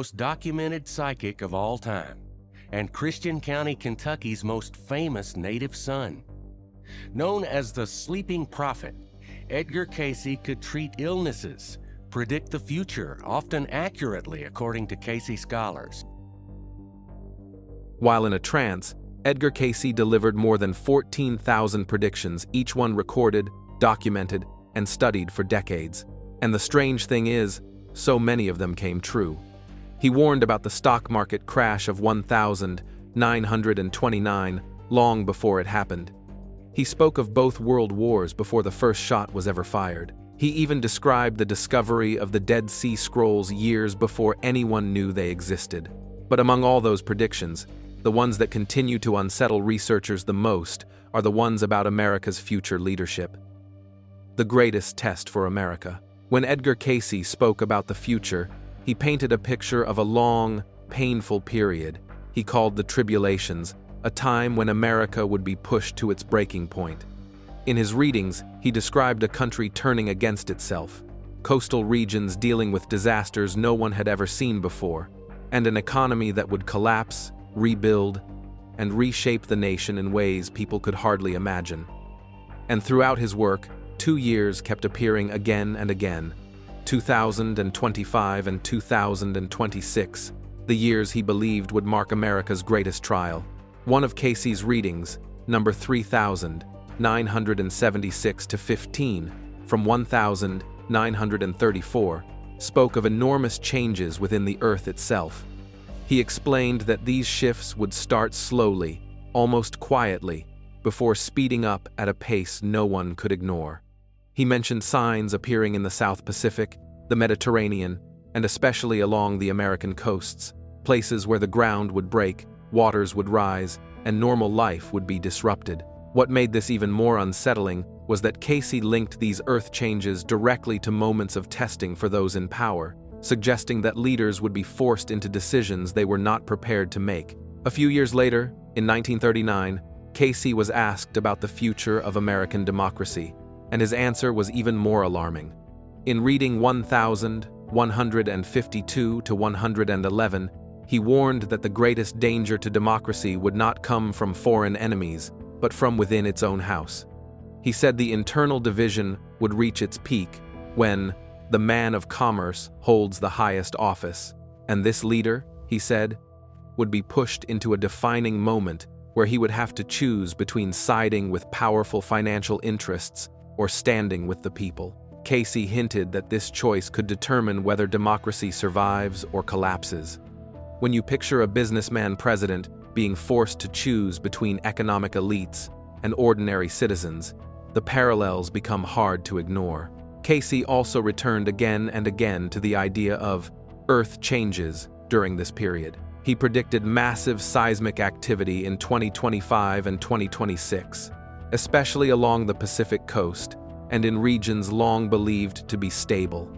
most documented psychic of all time, and Christian County, Kentucky's most famous native son. Known as the Sleeping Prophet, Edgar Cayce could treat illnesses, predict the future, often accurately according to Cayce scholars. While in a trance, Edgar Cayce delivered more than 14,000 predictions, each one recorded, documented, and studied for decades. And the strange thing is, so many of them came true. He warned about the stock market crash of 1929 long before it happened. He spoke of both world wars before the first shot was ever fired. He even described the discovery of the Dead Sea Scrolls years before anyone knew they existed. But among all those predictions, the ones that continue to unsettle researchers the most are the ones about America's future leadership. The greatest test for America. When Edgar Cayce spoke about the future, he painted a picture of a long, painful period he called the tribulations, a time when America would be pushed to its breaking point. In his readings, he described a country turning against itself, coastal regions dealing with disasters no one had ever seen before, and an economy that would collapse, rebuild, and reshape the nation in ways people could hardly imagine. And throughout his work, 2 years kept appearing again and again, 2025 and 2026, the years he believed would mark America's greatest trial. One of Cayce's readings, number 3976-15, from 1934, spoke of enormous changes within the Earth itself. He explained that these shifts would start slowly, almost quietly, before speeding up at a pace no one could ignore. He mentioned signs appearing in the South Pacific, the Mediterranean, and especially along the American coasts, places where the ground would break, waters would rise, and normal life would be disrupted. What made this even more unsettling was that Cayce linked these earth changes directly to moments of testing for those in power, suggesting that leaders would be forced into decisions they were not prepared to make. A few years later, in 1939, Cayce was asked about the future of American democracy, and his answer was even more alarming. In reading 1152 to 111, he warned that the greatest danger to democracy would not come from foreign enemies, but from within its own house. He said the internal division would reach its peak when the man of commerce holds the highest office, and this leader, he said, would be pushed into a defining moment where he would have to choose between siding with powerful financial interests or standing with the people. Cayce hinted that this choice could determine whether democracy survives or collapses. When you picture a businessman president being forced to choose between economic elites and ordinary citizens, the parallels become hard to ignore. Cayce also returned again and again to the idea of earth changes during this period. He predicted massive seismic activity in 2025 and 2026, especially along the Pacific coast and in regions long believed to be stable.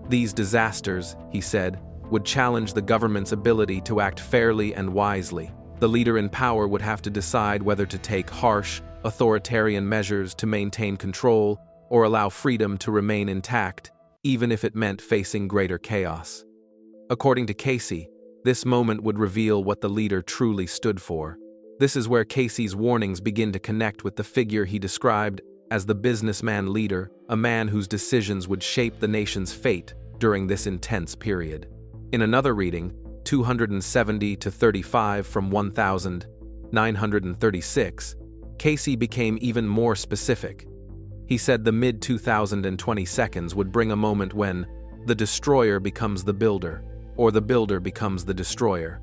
These disasters, he said, would challenge the government's ability to act fairly and wisely. The leader in power would have to decide whether to take harsh, authoritarian measures to maintain control or allow freedom to remain intact, even if it meant facing greater chaos. According to Cayce, this moment would reveal what the leader truly stood for. This is where Cayce's warnings begin to connect with the figure he described as the businessman leader, a man whose decisions would shape the nation's fate during this intense period. In another reading, 270-35 from 1936, Cayce became even more specific. He said the mid-2022s would bring a moment when the destroyer becomes the builder, or the builder becomes the destroyer.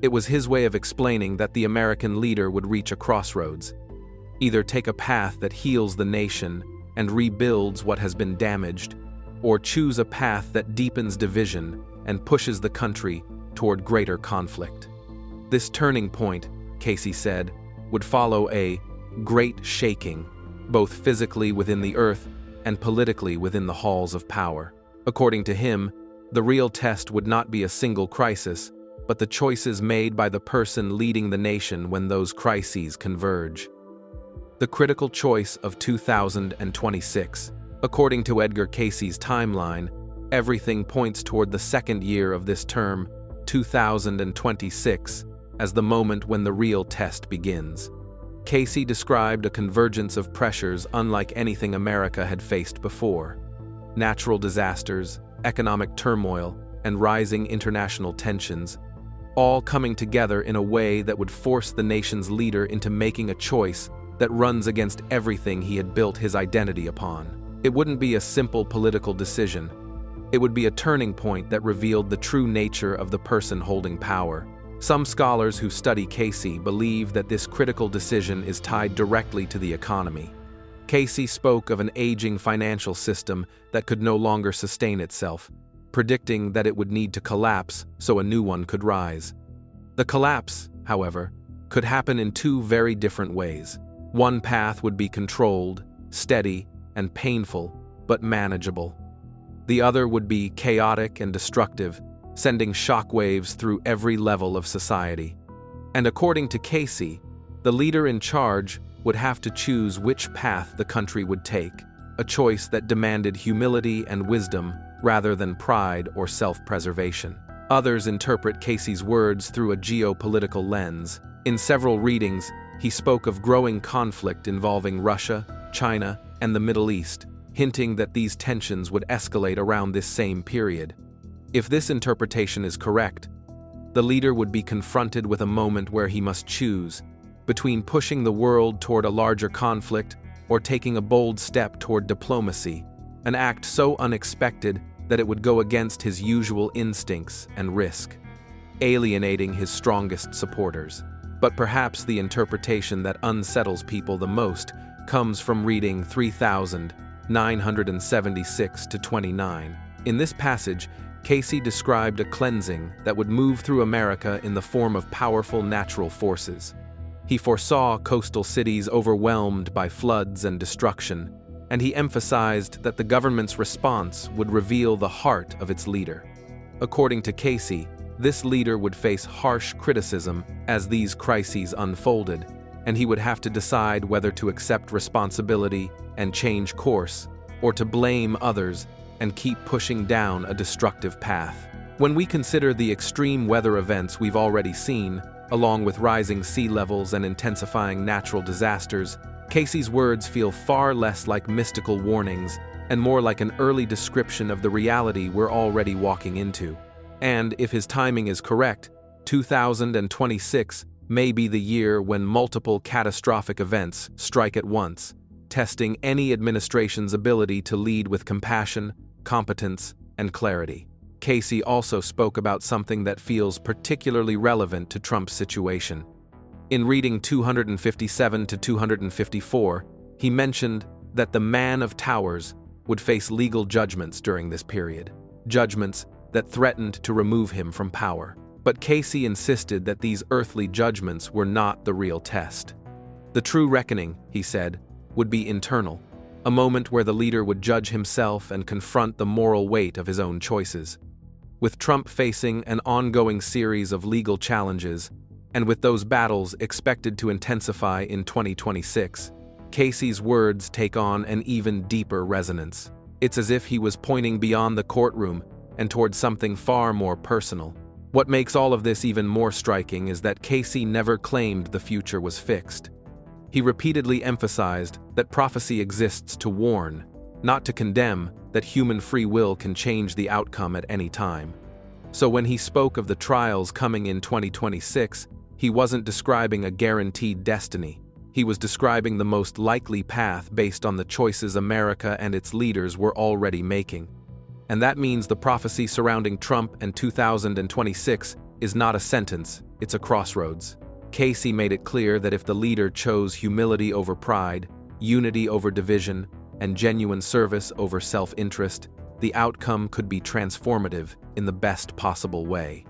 It was his way of explaining that the American leader would reach a crossroads, either take a path that heals the nation and rebuilds what has been damaged, or choose a path that deepens division and pushes the country toward greater conflict. This turning point, Cayce said, would follow a great shaking, both physically within the earth and politically within the halls of power. According to him, the real test would not be a single crisis, but the choices made by the person leading the nation when those crises converge. The critical choice of 2026. According to Edgar Cayce's timeline, Everything points toward the second year of this term, 2026, as the moment when the real test begins. Casey described a convergence of pressures unlike anything America had faced before. Natural disasters, economic turmoil, and rising international tensions, all coming together in a way that would force the nation's leader into making a choice that runs against everything he had built his identity upon. It wouldn't be a simple political decision. It would be a turning point that revealed the true nature of the person holding power. Some scholars who study Casey believe that this critical decision is tied directly to the economy. Casey spoke of an aging financial system that could no longer sustain itself, predicting that it would need to collapse so a new one could rise. The collapse, however, could happen in two very different ways. One path would be controlled, steady, and painful, but manageable. The other would be chaotic and destructive, sending shockwaves through every level of society. And according to Casey, the leader in charge would have to choose which path the country would take, a choice that demanded humility and wisdom rather than pride or self-preservation. Others interpret Casey's words through a geopolitical lens. In several readings, he spoke of growing conflict involving Russia, China, and the Middle East, hinting that these tensions would escalate around this same period. If this interpretation is correct, the leader would be confronted with a moment where he must choose between pushing the world toward a larger conflict or taking a bold step toward diplomacy, an act so unexpected that it would go against his usual instincts and risk, alienating his strongest supporters. But perhaps the interpretation that unsettles people the most comes from reading 3,976-29. In this passage, Casey described a cleansing that would move through America in the form of powerful natural forces. He foresaw coastal cities overwhelmed by floods and destruction, and he emphasized that the government's response would reveal the heart of its leader. According to Casey, this leader would face harsh criticism as these crises unfolded, and he would have to decide whether to accept responsibility and change course, or to blame others and keep pushing down a destructive path. When we consider the extreme weather events we've already seen, along with rising sea levels and intensifying natural disasters, Casey's words feel far less like mystical warnings and more like an early description of the reality we're already walking into. And if his timing is correct, 2026 may be the year when multiple catastrophic events strike at once, testing any administration's ability to lead with compassion, competence, and clarity. Casey also spoke about something that feels particularly relevant to Trump's situation. In reading 257 to 254, he mentioned that the man of towers would face legal judgments during this period, judgments that threatened to remove him from power. But Casey insisted that these earthly judgments were not the real test. The true reckoning, he said, would be internal, a moment where the leader would judge himself and confront the moral weight of his own choices. With Trump facing an ongoing series of legal challenges, and with those battles expected to intensify in 2026, Casey's words take on an even deeper resonance. It's as if he was pointing beyond the courtroom and toward something far more personal. What makes all of this even more striking is that Casey never claimed the future was fixed. He repeatedly emphasized that prophecy exists to warn, not to condemn, that human free will can change the outcome at any time. So when he spoke of the trials coming in 2026, he wasn't describing a guaranteed destiny. He was describing the most likely path based on the choices America and its leaders were already making. And that means the prophecy surrounding Trump and 2026 is not a sentence, it's a crossroads. Casey made it clear that if the leader chose humility over pride, unity over division, and genuine service over self-interest, the outcome could be transformative in the best possible way.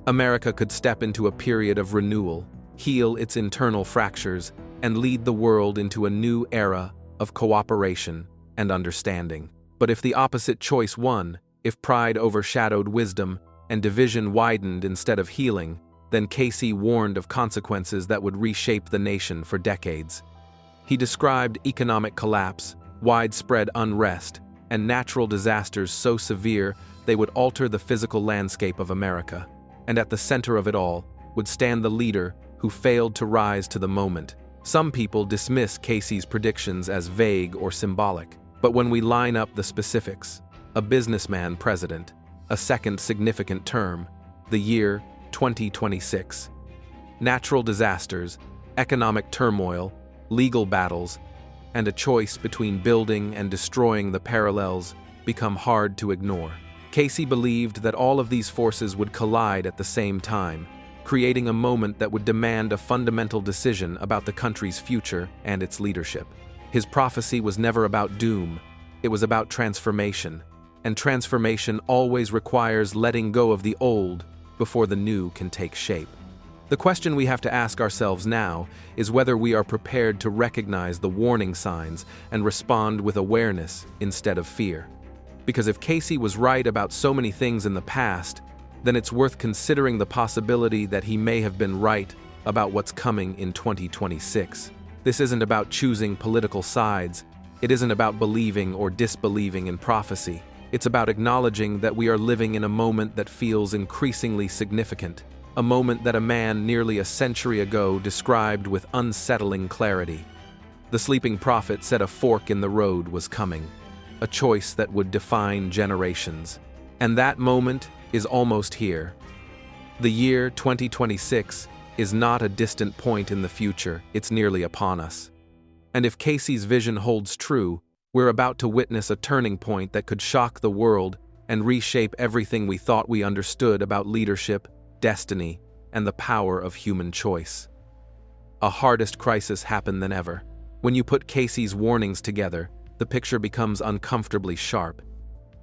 America could step into a period of renewal, heal its internal fractures, and lead the world into a new era of cooperation and understanding. But if the opposite choice won, if pride overshadowed wisdom and division widened instead of healing, then Casey warned of consequences that would reshape the nation for decades. He described economic collapse, widespread unrest, and natural disasters so severe they would alter the physical landscape of America. And at the center of it all would stand the leader who failed to rise to the moment. Some people dismiss Casey's predictions as vague or symbolic, but when we line up the specifics, a businessman president, a second significant term, the year 2026, natural disasters, economic turmoil, legal battles, and a choice between building and destroying, the parallels become hard to ignore. Casey believed that all of these forces would collide at the same time, creating a moment that would demand a fundamental decision about the country's future and its leadership. His prophecy was never about doom, it was about transformation, and transformation always requires letting go of the old before the new can take shape. The question we have to ask ourselves now is whether we are prepared to recognize the warning signs and respond with awareness instead of fear. Because if Casey was right about so many things in the past, then it's worth considering the possibility that he may have been right about what's coming in 2026. This isn't about choosing political sides. It isn't about believing or disbelieving in prophecy. It's about acknowledging that we are living in a moment that feels increasingly significant, a moment that a man nearly a century ago described with unsettling clarity. The sleeping prophet said a fork in the road was coming, a choice that would define generations. And that moment is almost here. The year 2026 is not a distant point in the future, it's nearly upon us. And if Casey's vision holds true, we're about to witness a turning point that could shock the world and reshape everything we thought we understood about leadership, destiny, and the power of human choice. A hardest crisis happened than ever. When you put Casey's warnings together, the picture becomes uncomfortably sharp.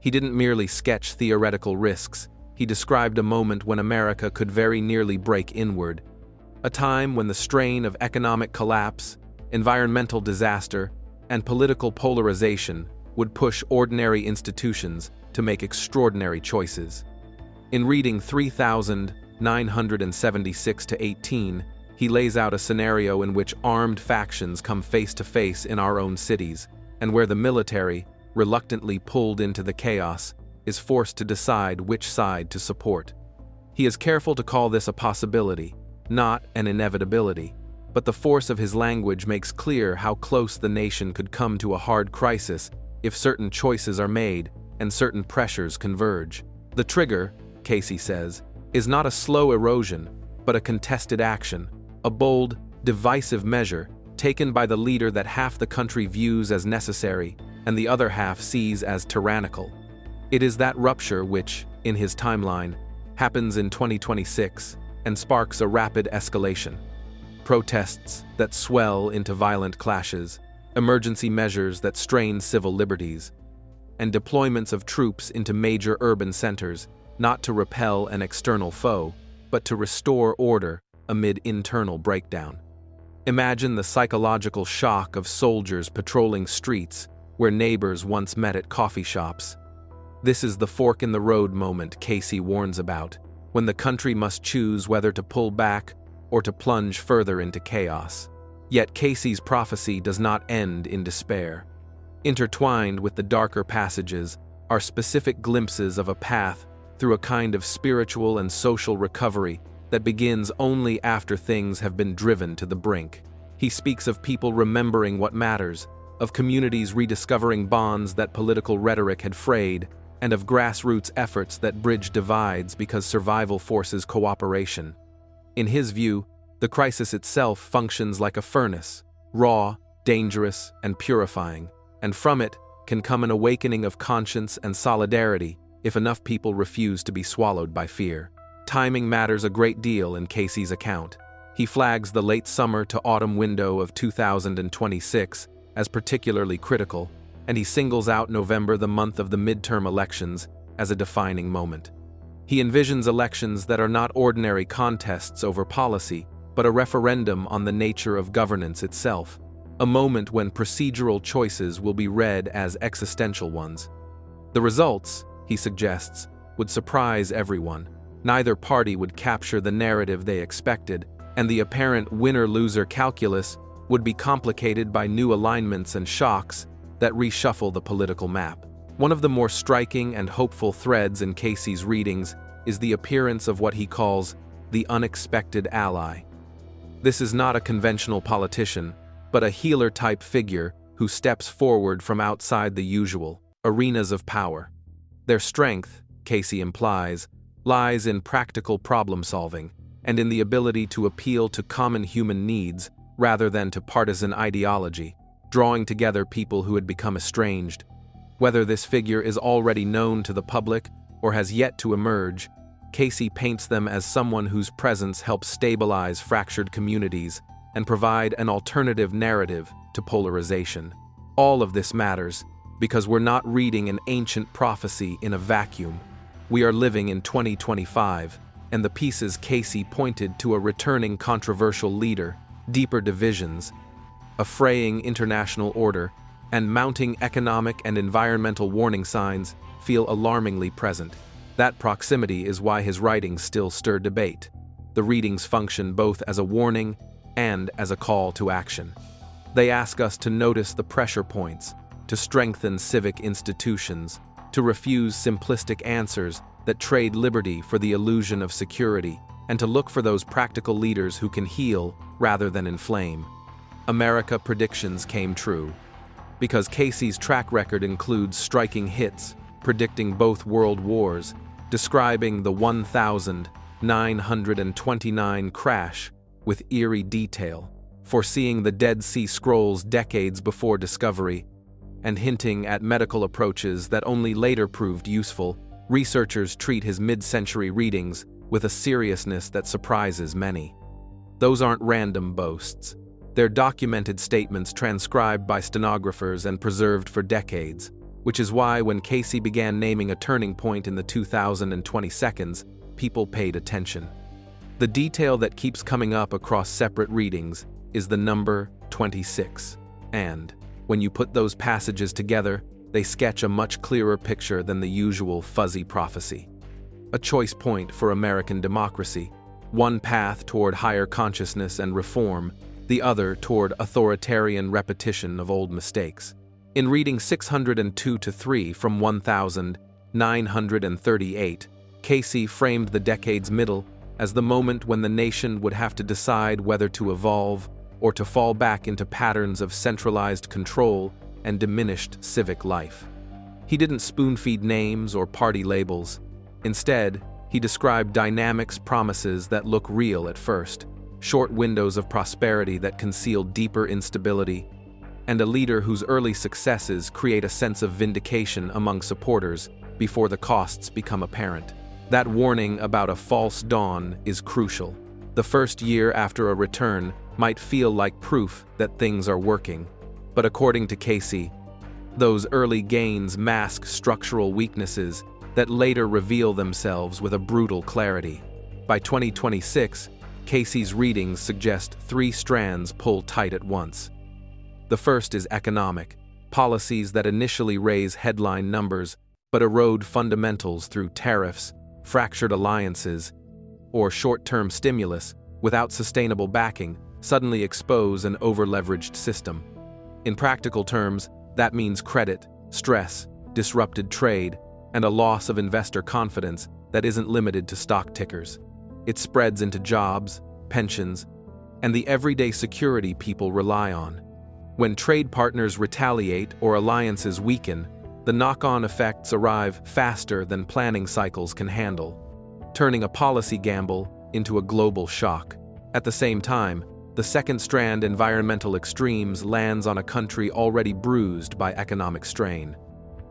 He didn't merely sketch theoretical risks, he described a moment when America could very nearly break inward, a time when the strain of economic collapse, environmental disaster, and political polarization would push ordinary institutions to make extraordinary choices. In reading 3,976-18, he lays out a scenario in which armed factions come face to face in our own cities, and where the military, reluctantly pulled into the chaos, is forced to decide which side to support. He is careful to call this a possibility, not an inevitability, but the force of his language makes clear how close the nation could come to a hard crisis if certain choices are made and certain pressures converge. The trigger, Casey says, is not a slow erosion, but a contested action, a bold, divisive measure taken by the leader that half the country views as necessary and the other half sees as tyrannical. It is that rupture which, in his timeline, happens in 2026 and sparks a rapid escalation. Protests that swell into violent clashes, emergency measures that strain civil liberties, and deployments of troops into major urban centers, not to repel an external foe, but to restore order amid internal breakdown. Imagine the psychological shock of soldiers patrolling streets where neighbors once met at coffee shops. This is the fork in the road moment Casey warns about, when the country must choose whether to pull back or to plunge further into chaos. Yet Casey's prophecy does not end in despair. Intertwined with the darker passages are specific glimpses of a path through a kind of spiritual and social recovery that begins only after things have been driven to the brink. He speaks of people remembering what matters, of communities rediscovering bonds that political rhetoric had frayed, and of grassroots efforts that bridge divides because survival forces cooperation. In his view, the crisis itself functions like a furnace, raw, dangerous, and purifying, and from it can come an awakening of conscience and solidarity if enough people refuse to be swallowed by fear. Timing matters a great deal in Casey's account. He flags the late summer to autumn window of 2026 as particularly critical, and he singles out November, the month of the midterm elections, as a defining moment. He envisions elections that are not ordinary contests over policy, but a referendum on the nature of governance itself, a moment when procedural choices will be read as existential ones. The results, he suggests, would surprise everyone. Neither party would capture the narrative they expected, and the apparent winner-loser calculus would be complicated by new alignments and shocks that reshuffle the political map. One of the more striking and hopeful threads in Casey's readings is the appearance of what he calls the unexpected ally. This is not a conventional politician, but a healer-type figure who steps forward from outside the usual arenas of power. Their strength, Casey implies, lies in practical problem-solving and in the ability to appeal to common human needs rather than to partisan ideology, drawing together people who had become estranged. Whether this figure is already known to the public or has yet to emerge, Casey paints them as someone whose presence helps stabilize fractured communities and provide an alternative narrative to polarization. All of this matters because we're not reading an ancient prophecy in a vacuum. We are living in 2025, and the pieces Casey pointed to a returning controversial leader, deeper divisions, a fraying international order, and mounting economic and environmental warning signs feel alarmingly present. That proximity is why his writings still stir debate. The readings function both as a warning and as a call to action. They ask us to notice the pressure points, to strengthen civic institutions, to refuse simplistic answers that trade liberty for the illusion of security, and to look for those practical leaders who can heal rather than inflame. America predictions came true, because Casey's track record includes striking hits, predicting both world wars, describing the 1929 crash with eerie detail, foreseeing the Dead Sea Scrolls decades before discovery, and hinting at medical approaches that only later proved useful. Researchers treat his mid-century readings with a seriousness that surprises many. Those aren't random boasts. They're documented statements transcribed by stenographers and preserved for decades, which is why when Casey began naming a turning point in the 2020 seconds, people paid attention. The detail that keeps coming up across separate readings is the number 26, and when you put those passages together, they sketch a much clearer picture than the usual fuzzy prophecy. A choice point for American democracy, one path toward higher consciousness and reform, the other toward authoritarian repetition of old mistakes. In reading 602-3 from 1938, Casey framed the decade's middle as the moment when the nation would have to decide whether to evolve or to fall back into patterns of centralized control and diminished civic life. He didn't spoon-feed names or party labels. Instead, he described dynamics promises that look real at first, short windows of prosperity that conceal deeper instability, and a leader whose early successes create a sense of vindication among supporters before the costs become apparent. That warning about a false dawn is crucial. The first year after a return might feel like proof that things are working, but according to Casey, those early gains mask structural weaknesses that later reveal themselves with a brutal clarity. By 2026, Casey's readings suggest three strands pull tight at once. The first is economic, policies that initially raise headline numbers but erode fundamentals through tariffs, fractured alliances, or short-term stimulus without sustainable backing suddenly expose an over-leveraged system. In practical terms, that means credit, stress, disrupted trade, and a loss of investor confidence that isn't limited to stock tickers. It spreads into jobs, pensions, and the everyday security people rely on. When trade partners retaliate or alliances weaken, the knock-on effects arrive faster than planning cycles can handle, turning a policy gamble into a global shock. At the same time, the second strand, environmental extremes, lands on a country already bruised by economic strain.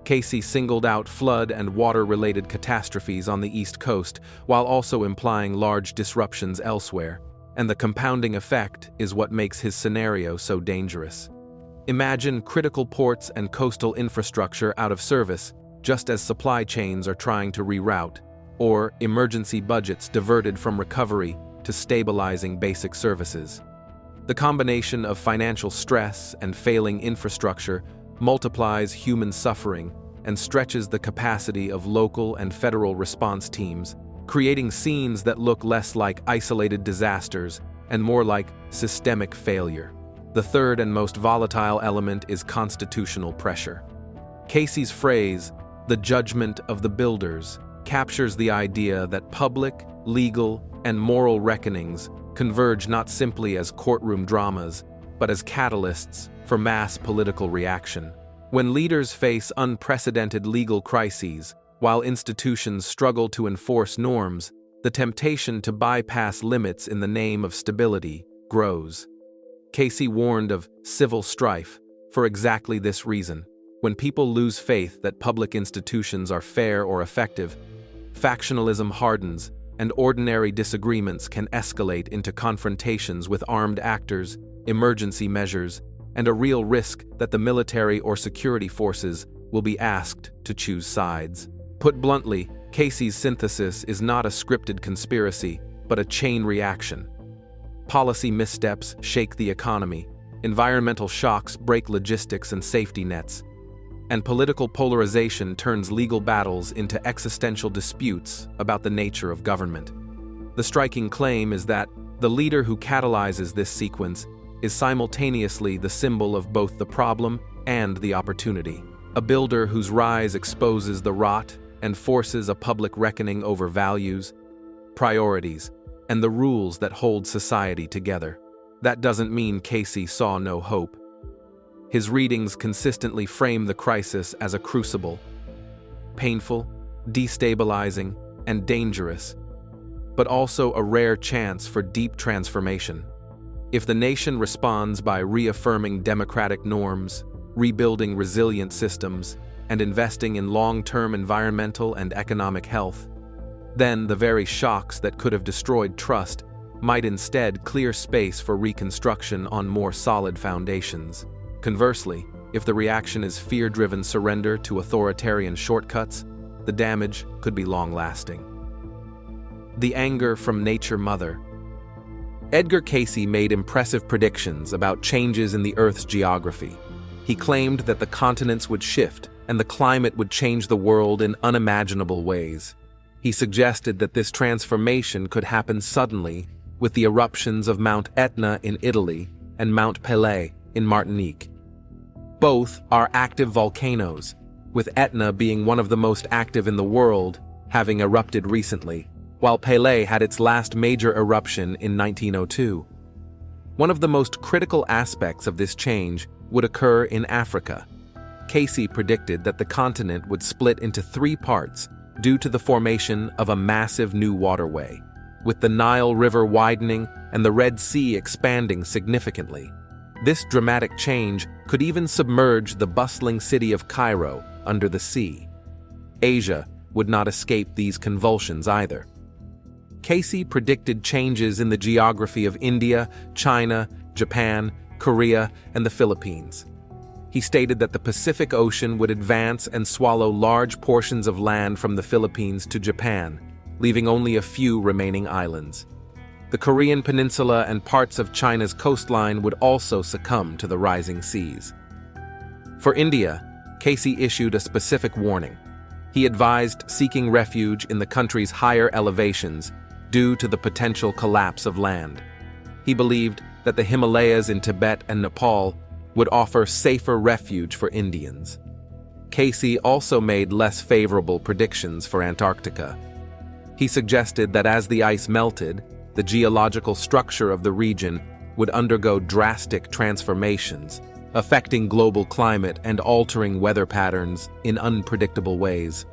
Casey singled out flood and water-related catastrophes on the East Coast while also implying large disruptions elsewhere, and the compounding effect is what makes his scenario so dangerous. Imagine critical ports and coastal infrastructure out of service just as supply chains are trying to reroute, or emergency budgets diverted from recovery to stabilizing basic services. The combination of financial stress and failing infrastructure multiplies human suffering and stretches the capacity of local and federal response teams, creating scenes that look less like isolated disasters and more like systemic failure. The third and most volatile element is constitutional pressure. Casey's phrase, The Judgment of the Builders captures the idea that public, legal, and moral reckonings converge not simply as courtroom dramas, but as catalysts for mass political reaction. When leaders face unprecedented legal crises, while institutions struggle to enforce norms, the temptation to bypass limits in the name of stability grows. Casey warned of civil strife for exactly this reason. When people lose faith that public institutions are fair or effective, factionalism hardens, and ordinary disagreements can escalate into confrontations with armed actors, emergency measures, and a real risk that the military or security forces will be asked to choose sides. Put bluntly, Casey's synthesis is not a scripted conspiracy, but a chain reaction. Policy missteps shake the economy, environmental shocks break logistics and safety nets, and political polarization turns legal battles into existential disputes about the nature of government. The striking claim is that the leader who catalyzes this sequence is simultaneously the symbol of both the problem and the opportunity. A builder whose rise exposes the rot and forces a public reckoning over values, priorities, and the rules that hold society together. That doesn't mean Casey saw no hope. His readings consistently frame the crisis as a crucible, painful, destabilizing, and dangerous, but also a rare chance for deep transformation. If the nation responds by reaffirming democratic norms, rebuilding resilient systems, and investing in long-term environmental and economic health, then the very shocks that could have destroyed trust might instead clear space for reconstruction on more solid foundations. Conversely, if the reaction is fear-driven surrender to authoritarian shortcuts, the damage could be long-lasting. The anger from Nature Mother. Edgar Cayce made impressive predictions about changes in the Earth's geography. He claimed that the continents would shift and the climate would change the world in unimaginable ways. He suggested that this transformation could happen suddenly with the eruptions of Mount Etna in Italy and Mount Pelée in Martinique. Both are active volcanoes, with Etna being one of the most active in the world, having erupted recently, while Pelée had its last major eruption in 1902. One of the most critical aspects of this change would occur in Africa. Cayce predicted that the continent would split into 3 parts due to the formation of a massive new waterway, with the Nile River widening and the Red Sea expanding significantly. This dramatic change could even submerge the bustling city of Cairo under the sea. Asia would not escape these convulsions either. Cayce predicted changes in the geography of India, China, Japan, Korea, and the Philippines. He stated that the Pacific Ocean would advance and swallow large portions of land from the Philippines to Japan, leaving only a few remaining islands. The Korean peninsula and parts of China's coastline would also succumb to the rising seas. For India, Cayce issued a specific warning. He advised seeking refuge in the country's higher elevations due to the potential collapse of land. He believed that the Himalayas in Tibet and Nepal would offer safer refuge for Indians. Cayce also made less favorable predictions for Antarctica. He suggested that as the ice melted, the geological structure of the region would undergo drastic transformations, affecting global climate and altering weather patterns in unpredictable ways.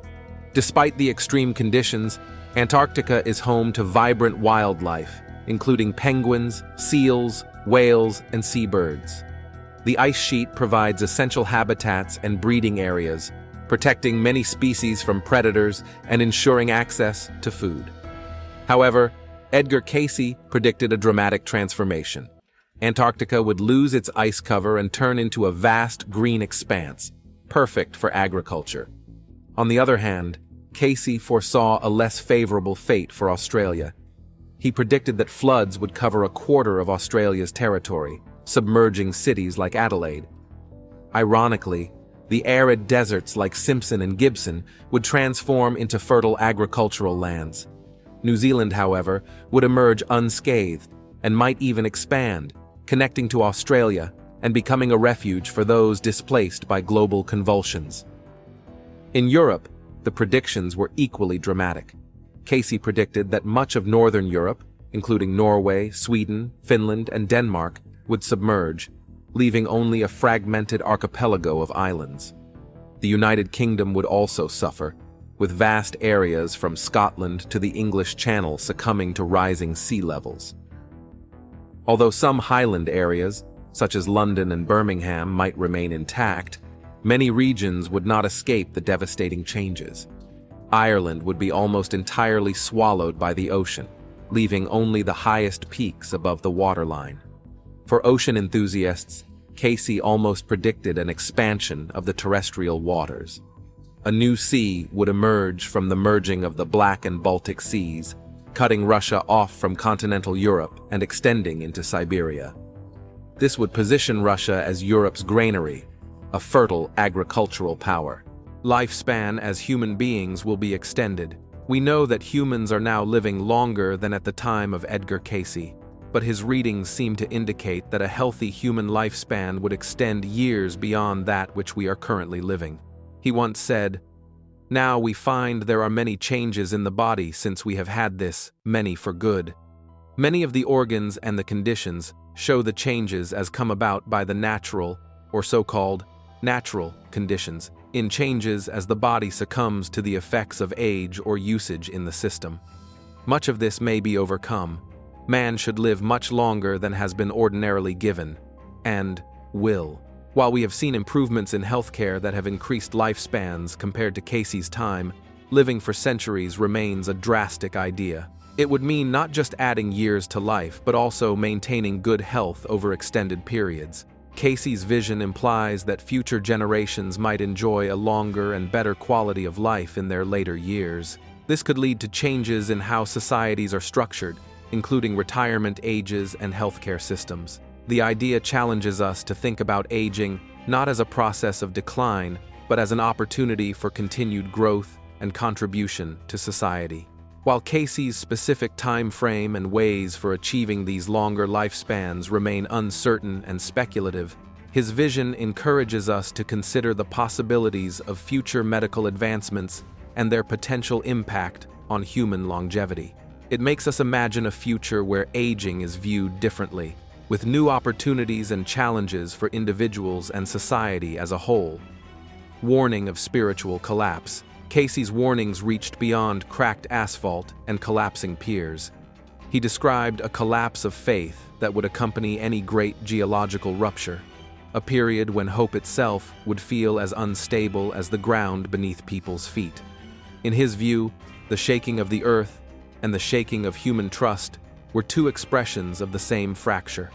Despite the extreme conditions, Antarctica is home to vibrant wildlife, including penguins, seals, whales, and seabirds. The ice sheet provides essential habitats and breeding areas, protecting many species from predators and ensuring access to food. However, Edgar Cayce predicted a dramatic transformation. Antarctica would lose its ice cover and turn into a vast green expanse, perfect for agriculture. On the other hand, Cayce foresaw a less favorable fate for Australia. He predicted that floods would cover a quarter of Australia's territory, submerging cities like Adelaide. Ironically, the arid deserts like Simpson and Gibson would transform into fertile agricultural lands. New Zealand, however, would emerge unscathed and might even expand, connecting to Australia and becoming a refuge for those displaced by global convulsions. In Europe, the predictions were equally dramatic. Casey predicted that much of northern Europe, including Norway, Sweden, Finland, and Denmark, would submerge, leaving only a fragmented archipelago of islands. The United Kingdom would also suffer, with vast areas from Scotland to the English Channel succumbing to rising sea levels. Although some highland areas, such as London and Birmingham, might remain intact, many regions would not escape the devastating changes. Ireland would be almost entirely swallowed by the ocean, leaving only the highest peaks above the waterline. For ocean enthusiasts, Casey almost predicted an expansion of the terrestrial waters. A new sea would emerge from the merging of the Black and Baltic Seas, cutting Russia off from continental Europe and extending into Siberia. This would position Russia as Europe's granary, a fertile agricultural power. Lifespan as human beings will be extended. We know that humans are now living longer than at the time of Edgar Cayce, but his readings seem to indicate that a healthy human lifespan would extend years beyond that which we are currently living. He once said, "Now we find there are many changes in the body since we have had this, many for good. Many of the organs and the conditions show the changes as come about by the natural, or so-called natural, conditions, in changes as the body succumbs to the effects of age or usage in the system. Much of this may be overcome. Man should live much longer than has been ordinarily given, and will." While we have seen improvements in healthcare that have increased lifespans compared to Cayce's time, living for centuries remains a drastic idea. It would mean not just adding years to life, but also maintaining good health over extended periods. Cayce's vision implies that future generations might enjoy a longer and better quality of life in their later years. This could lead to changes in how societies are structured, including retirement ages and healthcare systems. The idea challenges us to think about aging not as a process of decline, but as an opportunity for continued growth and contribution to society. While Cayce's specific time frame and ways for achieving these longer lifespans remain uncertain and speculative, his vision encourages us to consider the possibilities of future medical advancements and their potential impact on human longevity. It makes us imagine a future where aging is viewed differently, with new opportunities and challenges for individuals and society as a whole. Warning of spiritual collapse. Cayce's warnings reached beyond cracked asphalt and collapsing piers. He described a collapse of faith that would accompany any great geological rupture, a period when hope itself would feel as unstable as the ground beneath people's feet. In his view, the shaking of the earth and the shaking of human trust were two expressions of the same fracture.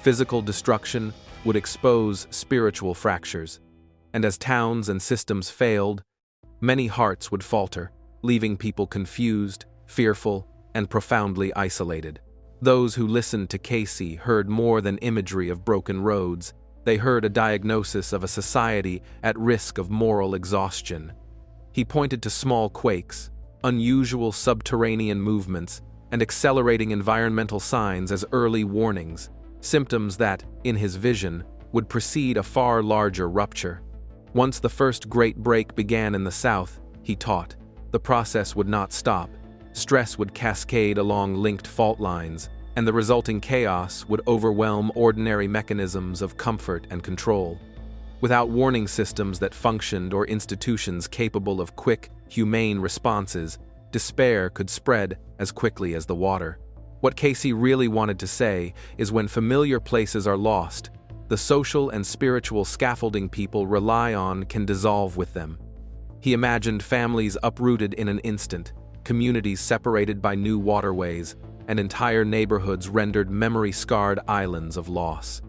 Physical destruction would expose spiritual fractures, and as towns and systems failed, many hearts would falter, leaving people confused, fearful, and profoundly isolated. Those who listened to Cayce heard more than imagery of broken roads. They heard a diagnosis of a society at risk of moral exhaustion. He pointed to small quakes, unusual subterranean movements, and accelerating environmental signs as early warnings, symptoms that, in his vision, would precede a far larger rupture. Once the first great break began in the south, he taught, the process would not stop. Stress would cascade along linked fault lines, and the resulting chaos would overwhelm ordinary mechanisms of comfort and control. Without warning systems that functioned or institutions capable of quick, humane responses, despair could spread as quickly as the water. What Cayce really wanted to say is when familiar places are lost, the social and spiritual scaffolding people rely on can dissolve with them. He imagined families uprooted in an instant, communities separated by new waterways, and entire neighborhoods rendered memory-scarred islands of loss.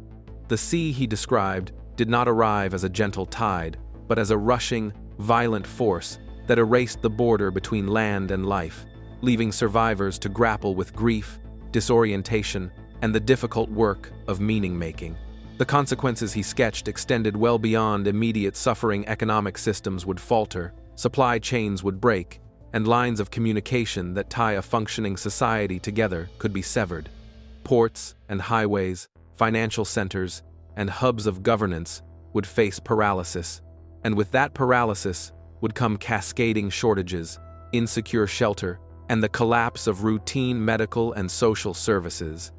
The sea, he described, did not arrive as a gentle tide, but as a rushing, violent force that erased the border between land and life, leaving survivors to grapple with grief, disorientation, and the difficult work of meaning-making. The consequences he sketched extended well beyond immediate suffering. Economic systems would falter, supply chains would break, and lines of communication that tie a functioning society together could be severed. Ports and highways, financial centers, and hubs of governance would face paralysis, and with that paralysis, would come cascading shortages, insecure shelter, and the collapse of routine medical and social services.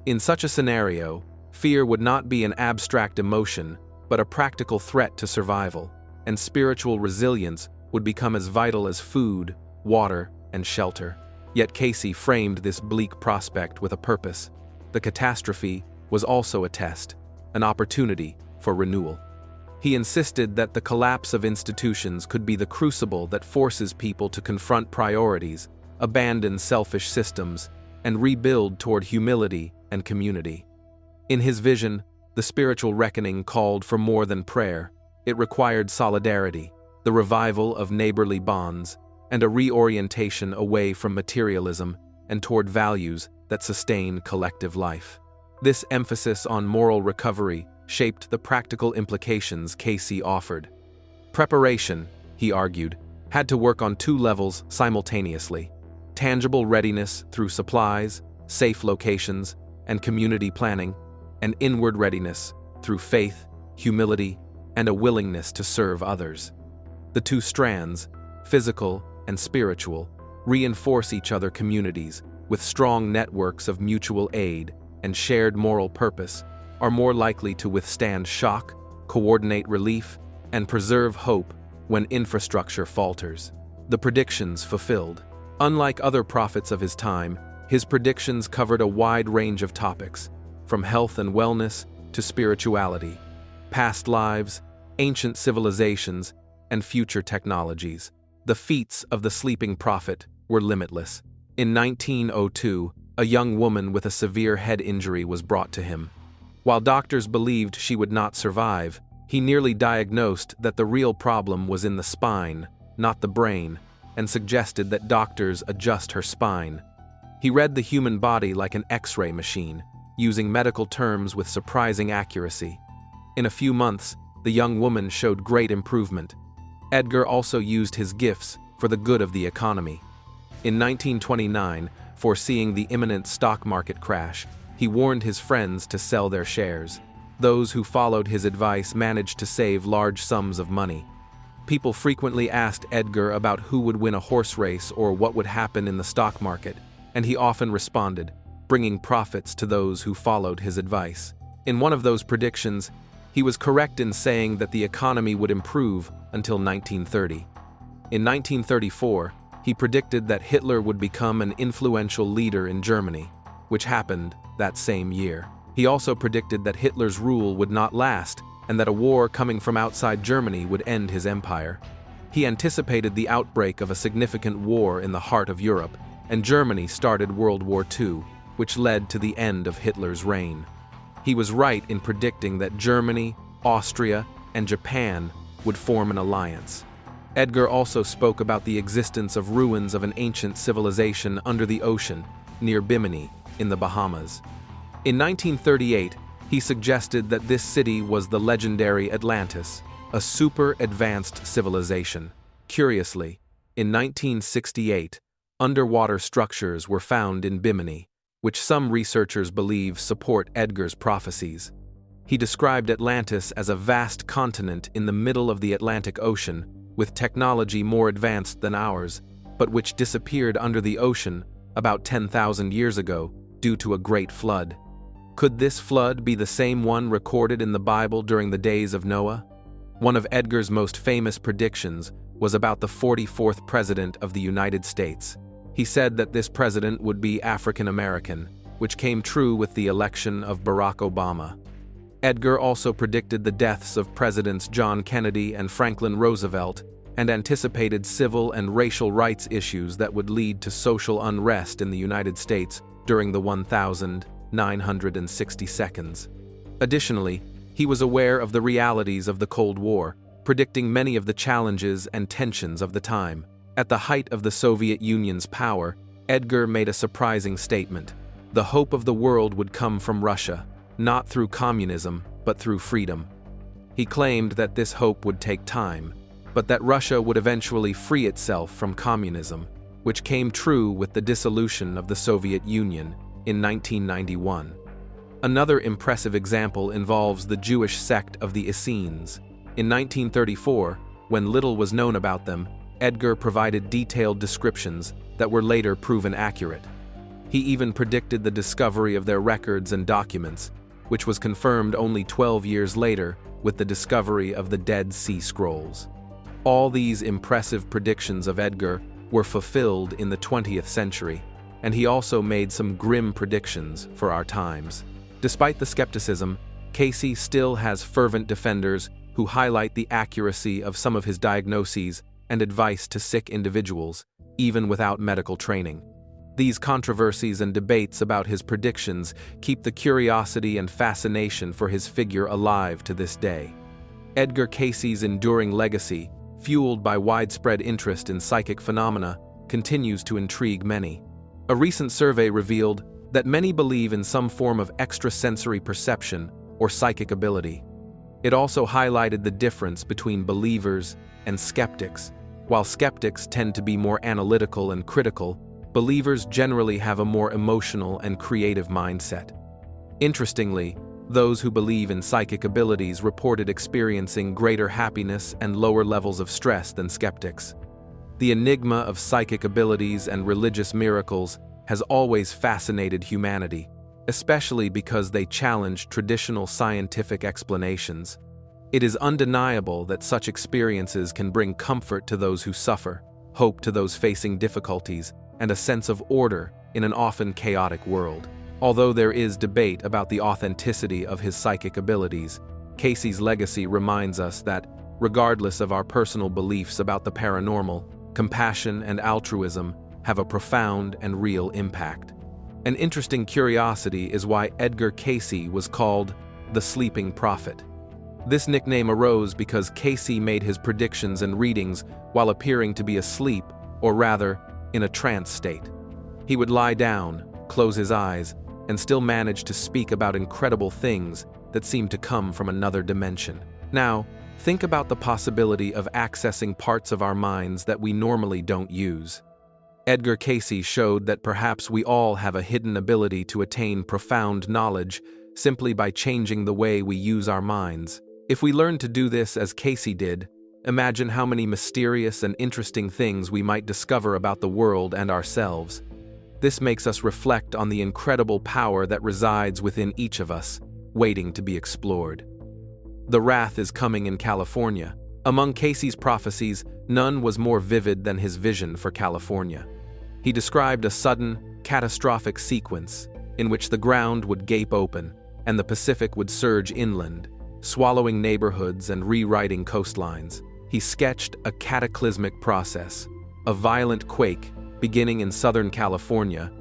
In such a scenario, fear would not be an abstract emotion, but a practical threat to survival, and spiritual resilience would become as vital as food, water, and shelter. Yet Cayce framed this bleak prospect with a purpose. The catastrophe was also a test, an opportunity for renewal. He insisted that the collapse of institutions could be the crucible that forces people to confront priorities, abandon selfish systems, and rebuild toward humility and community. In his vision, the spiritual reckoning called for more than prayer. It required solidarity, the revival of neighborly bonds, and a reorientation away from materialism and toward values that sustain collective life. This emphasis on moral recovery shaped the practical implications Cayce offered. Preparation, he argued, had to work on two levels simultaneously: tangible readiness through supplies, safe locations, and community planning, and inward readiness through faith, humility, and a willingness to serve others. The two strands, physical and spiritual, reinforce each other. Communities with strong networks of mutual aid and shared moral purpose are more likely to withstand shock, coordinate relief, and preserve hope when infrastructure falters. The predictions fulfilled. Unlike other prophets of his time, his predictions covered a wide range of topics, from health and wellness to spirituality, past lives, ancient civilizations, and future technologies. The feats of the sleeping prophet were limitless. In 1902, a young woman with a severe head injury was brought to him. While doctors believed she would not survive, he nearly diagnosed that the real problem was in the spine, not the brain, and suggested that doctors adjust her spine. He read the human body like an X-ray machine, using medical terms with surprising accuracy. In a few months, the young woman showed great improvement. Edgar also used his gifts for the good of the economy. In 1929, foreseeing the imminent stock market crash, he warned his friends to sell their shares. Those who followed his advice managed to save large sums of money. People frequently asked Edgar about who would win a horse race or what would happen in the stock market, and he often responded, bringing profits to those who followed his advice. In one of those predictions, he was correct in saying that the economy would improve until 1930. In 1934, he predicted that Hitler would become an influential leader in Germany, which happened that same year. He also predicted that Hitler's rule would not last and that a war coming from outside Germany would end his empire. He anticipated the outbreak of a significant war in the heart of Europe, and Germany started World War II, which led to the end of Hitler's reign. He was right in predicting that Germany, Austria, and Japan would form an alliance. Edgar also spoke about the existence of ruins of an ancient civilization under the ocean near Bimini in the Bahamas. In 1938, he suggested that this city was the legendary Atlantis, a super-advanced civilization. Curiously, in 1968, underwater structures were found in Bimini, which some researchers believe support Edgar's prophecies. He described Atlantis as a vast continent in the middle of the Atlantic Ocean, with technology more advanced than ours, but which disappeared under the ocean about 10,000 years ago due to a great flood. Could this flood be the same one recorded in the Bible during the days of Noah? One of Edgar's most famous predictions was about the 44th president of the United States. He said that this president would be African American, which came true with the election of Barack Obama. Edgar also predicted the deaths of Presidents John Kennedy and Franklin Roosevelt and anticipated civil and racial rights issues that would lead to social unrest in the United States during the 1,960 seconds. Additionally, he was aware of the realities of the Cold War, predicting many of the challenges and tensions of the time. At the height of the Soviet Union's power, Edgar made a surprising statement. The hope of the world would come from Russia, not through communism, but through freedom. He claimed that this hope would take time, but that Russia would eventually free itself from communism, which came true with the dissolution of the Soviet Union in 1991. Another impressive example involves the Jewish sect of the Essenes. In 1934, when little was known about them, Edgar provided detailed descriptions that were later proven accurate. He even predicted the discovery of their records and documents, which was confirmed only 12 years later with the discovery of the Dead Sea Scrolls. All these impressive predictions of Edgar were fulfilled in the 20th century, and he also made some grim predictions for our times. Despite the skepticism, Cayce still has fervent defenders who highlight the accuracy of some of his diagnoses and advice to sick individuals, even without medical training. These controversies and debates about his predictions keep the curiosity and fascination for his figure alive to this day. Edgar Cayce's enduring legacy, fueled by widespread interest in psychic phenomena, continues to intrigue many. A recent survey revealed that many believe in some form of extrasensory perception or psychic ability. It also highlighted the difference between believers and skeptics. While skeptics tend to be more analytical and critical, believers generally have a more emotional and creative mindset. Interestingly, those who believe in psychic abilities reported experiencing greater happiness and lower levels of stress than skeptics. The enigma of psychic abilities and religious miracles has always fascinated humanity, especially because they challenge traditional scientific explanations. It is undeniable that such experiences can bring comfort to those who suffer, hope to those facing difficulties, and a sense of order in an often chaotic world. Although there is debate about the authenticity of his psychic abilities, Cayce's legacy reminds us that, regardless of our personal beliefs about the paranormal, compassion and altruism have a profound and real impact. An interesting curiosity is why Edgar Cayce was called the Sleeping Prophet. This nickname arose because Cayce made his predictions and readings while appearing to be asleep, or rather, in a trance state. He would lie down, close his eyes, and still manage to speak about incredible things that seemed to come from another dimension. Now, think about the possibility of accessing parts of our minds that we normally don't use. Edgar Cayce showed that perhaps we all have a hidden ability to attain profound knowledge simply by changing the way we use our minds. If we learn to do this as Cayce did, imagine how many mysterious and interesting things we might discover about the world and ourselves. This makes us reflect on the incredible power that resides within each of us, waiting to be explored. The wrath is coming in California. Among Cayce's prophecies, none was more vivid than his vision for California. He described a sudden, catastrophic sequence in which the ground would gape open and the Pacific would surge inland, swallowing neighborhoods and rewriting coastlines. He sketched a cataclysmic process, a violent quake beginning in Southern California,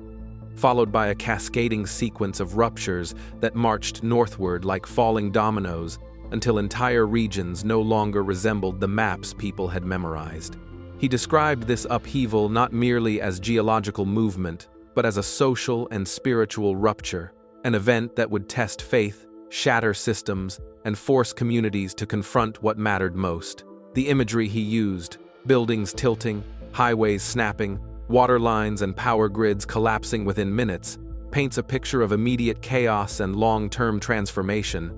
followed by a cascading sequence of ruptures that marched northward like falling dominoes until entire regions no longer resembled the maps people had memorized. He described this upheaval not merely as geological movement, but as a social and spiritual rupture, an event that would test faith, shatter systems, and force communities to confront what mattered most. The imagery he used, buildings tilting, highways snapping, water lines and power grids collapsing within minutes, paints a picture of immediate chaos and long-term transformation,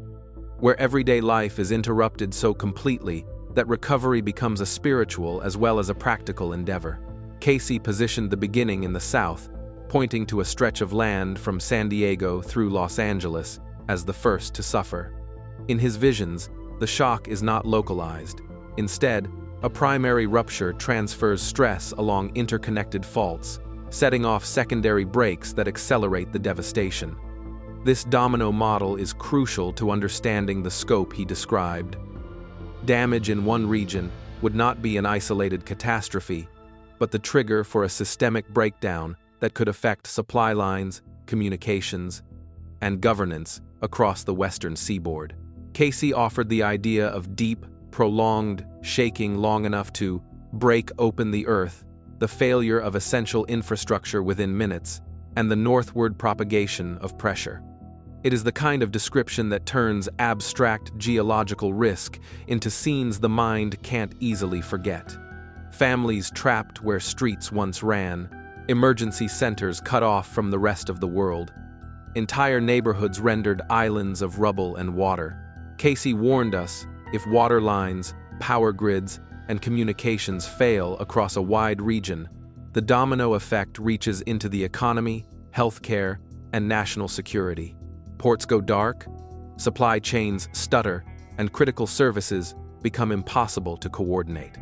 where everyday life is interrupted so completely that recovery becomes a spiritual as well as a practical endeavor. Cayce positioned the beginning in the South, pointing to a stretch of land from San Diego through Los Angeles as the first to suffer. In his visions, the shock is not localized. Instead, a primary rupture transfers stress along interconnected faults, setting off secondary breaks that accelerate the devastation. This domino model is crucial to understanding the scope he described. Damage in one region would not be an isolated catastrophe, but the trigger for a systemic breakdown that could affect supply lines, communications, and governance across the western seaboard. Cayce offered the idea of deep, prolonged shaking long enough to break open the earth, the failure of essential infrastructure within minutes, and the northward propagation of pressure. It is the kind of description that turns abstract geological risk into scenes the mind can't easily forget. Families trapped where streets once ran, emergency centers cut off from the rest of the world, entire neighborhoods rendered islands of rubble and water. Cayce warned us, if water lines, power grids, and communications fail across a wide region, the domino effect reaches into the economy, healthcare, and national security. Ports go dark, supply chains stutter, and critical services become impossible to coordinate.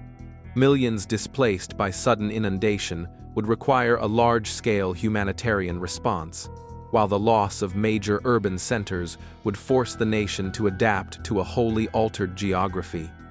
Millions displaced by sudden inundation would require a large-scale humanitarian response, while the loss of major urban centers would force the nation to adapt to a wholly altered geography.